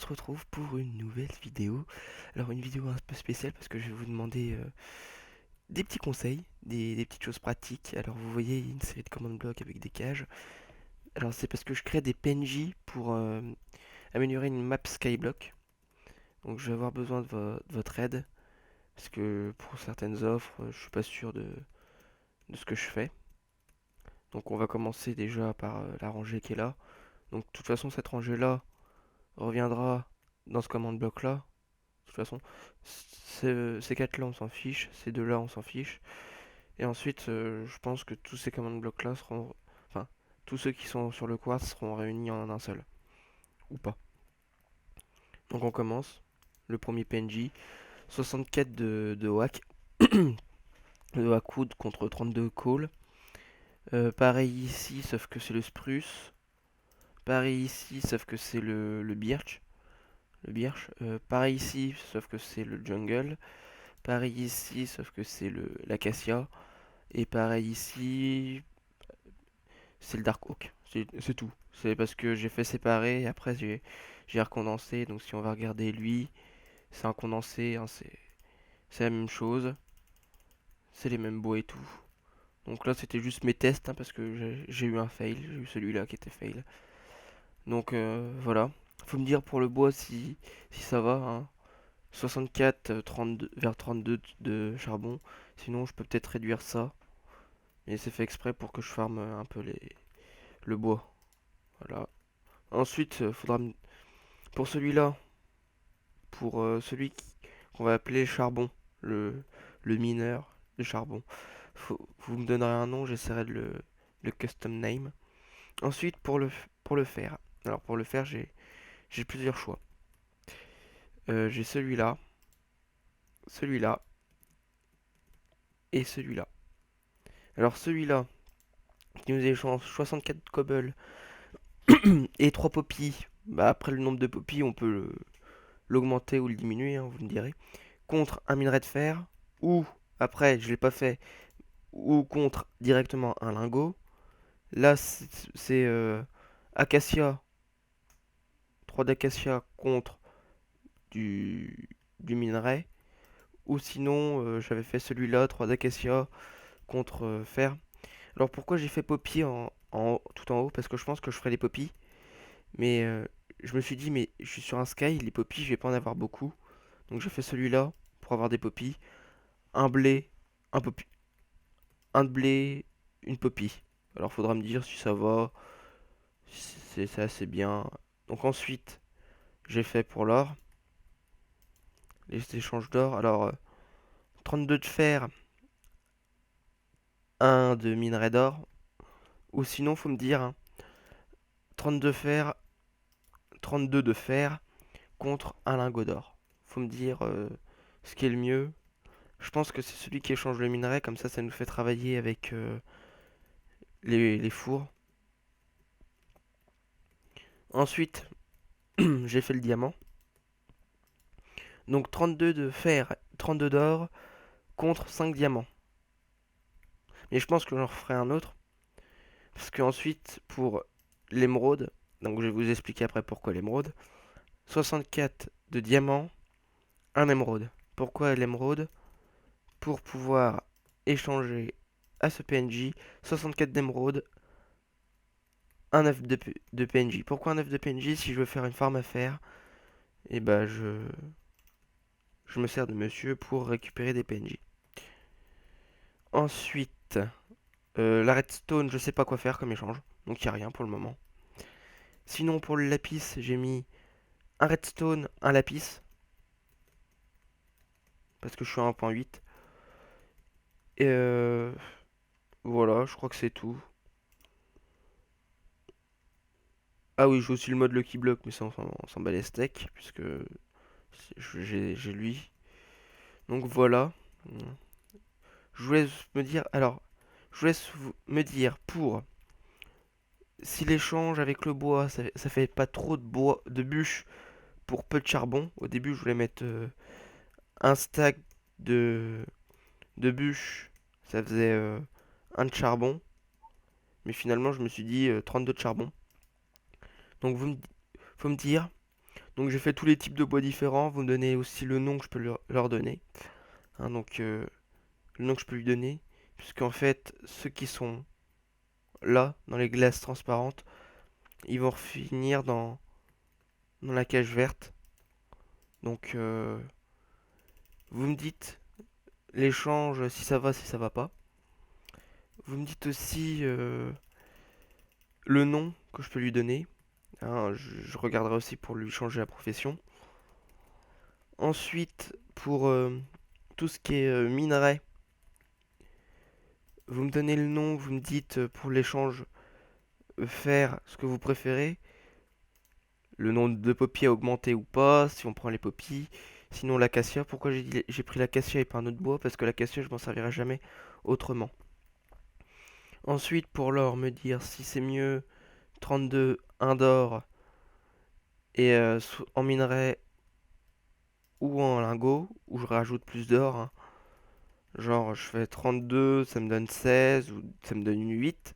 retrouve pour une nouvelle vidéo. Alors une vidéo un peu spéciale parce que je vais vous demander des petits conseils, des petites choses pratiques. Alors vous voyez une série de command blocs avec des cages. Alors c'est parce que je crée des PNJ pour améliorer une map Skyblock. Donc je vais avoir besoin de votre aide parce que pour certaines offres, je suis pas sûr de ce que je fais. Donc on va commencer déjà par la rangée qui est là. Donc de toute façon cette rangée là reviendra dans ce command bloc là. De toute façon, ces quatre-là, on s'en fiche. Ces deux-là, on s'en fiche. Et ensuite, je pense que tous ces command blocks-là seront... Enfin, tous ceux qui sont sur le quartz seront réunis en un seul. Ou pas. Donc on commence. Le premier PNJ. 64 de Wack. De Hackwood contre 32 Call. Pareil ici, sauf que c'est le Spruce. Pareil ici, sauf que c'est le Birch. Le Birch. Pareil ici, sauf que c'est le Jungle. Pareil ici, sauf que c'est l'Acacia. Et pareil ici, c'est le Dark Oak. C'est tout. C'est parce que j'ai fait séparer et après j'ai recondensé. Donc si on va regarder lui, c'est un condensé, hein, c'est la même chose. C'est les mêmes bois et tout. Donc là c'était juste mes tests hein, parce que j'ai eu un fail. J'ai eu celui-là qui était fail. Donc voilà. Faut me dire pour le bois si ça va. Hein. 64, 32, vers 32 de charbon. Sinon je peux peut-être réduire ça. Et c'est fait exprès pour que je farme un peu le bois. Voilà. Ensuite, pour celui-là, pour qu'on va appeler charbon, le, le mineur de charbon, vous me donnerez un nom, j'essaierai de le custom name. Ensuite, pour le fer. Alors pour le fer, j'ai plusieurs choix. J'ai celui-là et celui-là. Alors celui-là, qui nous échange 64 cobble et 3 poppies. Bah, après le nombre de poppies, on peut l'augmenter ou le diminuer, hein, vous me direz. Contre un minerai de fer, ou, après, je l'ai pas fait, ou contre directement un lingot. Là, c'est acacia, 3 d'acacia contre du minerai. Ou sinon, j'avais fait celui-là, 3 d'acacia contre fer. Alors pourquoi j'ai fait poppy tout en haut? Parce que je pense que je ferai les poppies. Mais je me suis dit, mais je suis sur un sky, les poppies, je vais pas en avoir beaucoup. Donc j'ai fait celui-là pour avoir des poppies. Un blé, un poppy, un de blé, une poppy. Alors faudra me dire si ça va, si c'est assez bien. Donc ensuite, j'ai fait pour l'or, les échanges d'or. Alors 32 de fer, un de minerai d'or. Ou sinon, faut me dire hein, 32 fer, 32 de fer contre un lingot d'or. Faut me dire ce qui est le mieux. Je pense que c'est celui qui échange le minerai, comme ça nous fait travailler avec les fours. Ensuite, j'ai fait le diamant. Donc 32 de fer, 32 d'or contre 5 diamants. Mais je pense que j'en referai un autre. Parce qu'ensuite, pour l'émeraude, donc je vais vous expliquer après pourquoi l'émeraude. 64 de diamants, un émeraude. Pourquoi l'émeraude? Pour pouvoir échanger à ce PNJ 64 d'émeraude, un œuf de PNJ. Pourquoi un œuf de PNJ? Si je veux faire une farm à faire, et bah je me sers de monsieur pour récupérer des PNJ. Ensuite, la redstone, je sais pas quoi faire comme échange. Donc il n'y a rien pour le moment. Sinon pour le lapis, j'ai mis un redstone, un lapis. Parce que je suis à 1.8. Et voilà, je crois que c'est tout. Ah oui, j'ai aussi le mode Lucky Block, mais ça on s'en bat les steaks, puisque j'ai lui. Donc voilà. Je vous laisse me dire. Alors, je vous laisse me dire pour si l'échange avec le bois, ça fait pas trop de bois, de bûches pour peu de charbon. Au début, je voulais mettre un stack de, de bûches, ça faisait un de charbon. Mais finalement, je me suis dit 32 de charbon. Donc, faut me dire. Donc j'ai fait tous les types de bois différents. Vous me donnez aussi le nom que je peux leur donner. Hein, donc le nom que je peux lui donner. Puisqu'en fait, ceux qui sont là, dans les glaces transparentes, ils vont finir dans la cage verte. Donc vous me dites l'échange si ça va, si ça va pas. Vous me dites aussi le nom que je peux lui donner. Hein, je regarderai aussi pour lui changer la profession. Ensuite, pour tout ce qui est minerai, vous me donnez le nom, vous me dites pour l'échange faire ce que vous préférez. Le nombre de poppies a augmenté ou pas, si on prend les poppies. Sinon l'acacia, pourquoi j'ai pris l'acacia et pas un autre bois? Parce que l'acacia je m'en servirai jamais autrement. Ensuite pour l'or, me dire si c'est mieux 32, 1 d'or et en minerai ou en lingot, ou je rajoute plus d'or, hein. Genre je fais 32, ça me donne 16 ou ça me donne une 8.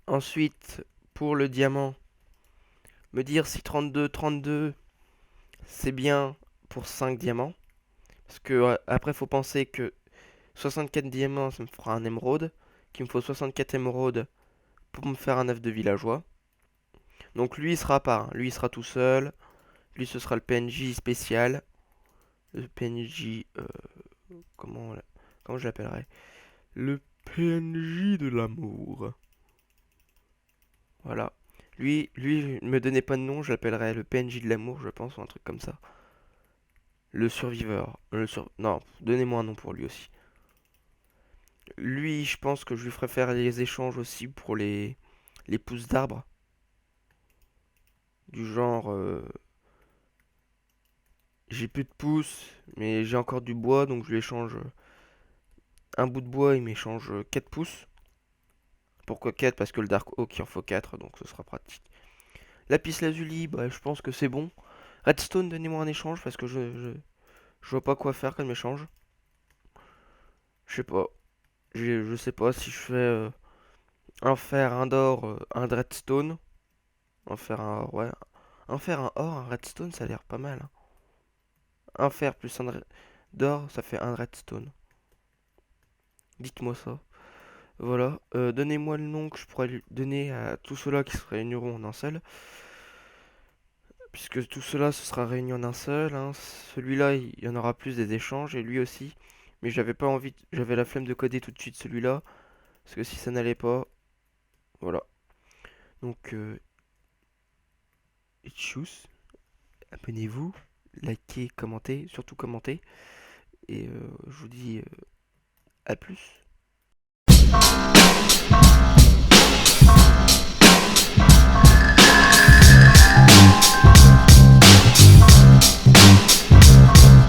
Ensuite pour le diamant, me dire si 32, 32 c'est bien pour 5 diamants. Parce que après faut penser que 64 diamants ça me fera un émeraude, qu'il me faut 64 émeraudes pour me faire un œuf de villageois. Donc lui il sera pas, hein. Lui il sera tout seul. Lui ce sera le PNJ spécial. Le PNJ comment comment je l'appellerai? Le PNJ de l'amour. Voilà. Lui, ne me donnez pas de nom, je l'appellerai le PNJ de l'amour, je pense, ou un truc comme ça. Le surviveur. Non, donnez-moi un nom pour lui aussi. Lui, je pense que je lui ferai faire les échanges aussi pour les pousses d'arbres. Du genre, j'ai plus de pousses, mais j'ai encore du bois, donc je lui échange un bout de bois, il m'échange 4 pouces. Pourquoi 4? Parce que le Dark Oak, il en faut 4, donc ce sera pratique. Lapis lazuli, bah, je pense que c'est bon. Redstone, donnez-moi un échange, parce que je vois pas quoi faire comme échange. Je sais pas. Je sais pas si je fais un fer, un d'or, un redstone. Un fer, un or, ouais. Un fer, un or, un redstone, ça a l'air pas mal, hein. Un fer plus un d'or, ça fait un redstone. Dites-moi ça. Voilà. Donnez-moi le nom que je pourrais lui donner à tous ceux-là qui se réuniront en un seul. Puisque tout cela ce sera réuni en un seul, hein. Celui-là, il y en aura plus des échanges, et lui aussi. Mais j'avais pas envie, j'avais la flemme de coder tout de suite celui-là. Parce que si ça n'allait pas, voilà. Donc, tchuss, abonnez-vous, likez, commentez, surtout commentez. Et je vous dis à plus.